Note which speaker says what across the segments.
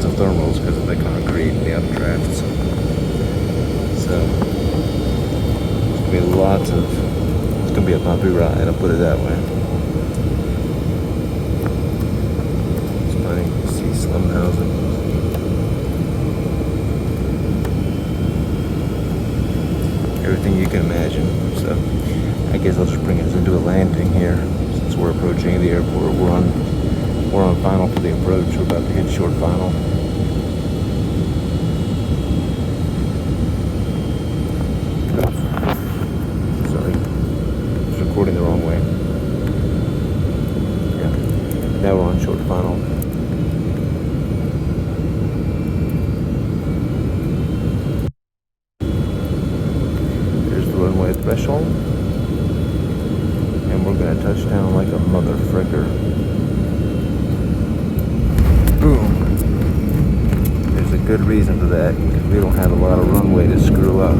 Speaker 1: of thermals because of the concrete and the updrafts. So it's gonna be it's gonna be a bumpy ride, I'll put it that way. Starting to see slum housing. Everything you can imagine. So I guess I'll just bring us into a landing here since we're approaching the airport. We're on final for the approach. We're about to hit short final. Sorry, I was recording the wrong way. Yeah, now we're on short final. There's the runway threshold, and we're gonna touch down like a mother fricker. Boom. There's a good reason for that, because we don't have a lot of runway to screw up.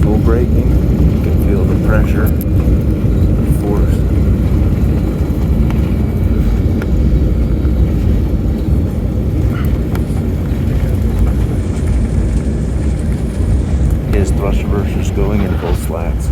Speaker 1: Full braking, you can feel the pressure, the force. His thrust reversers going into both slats.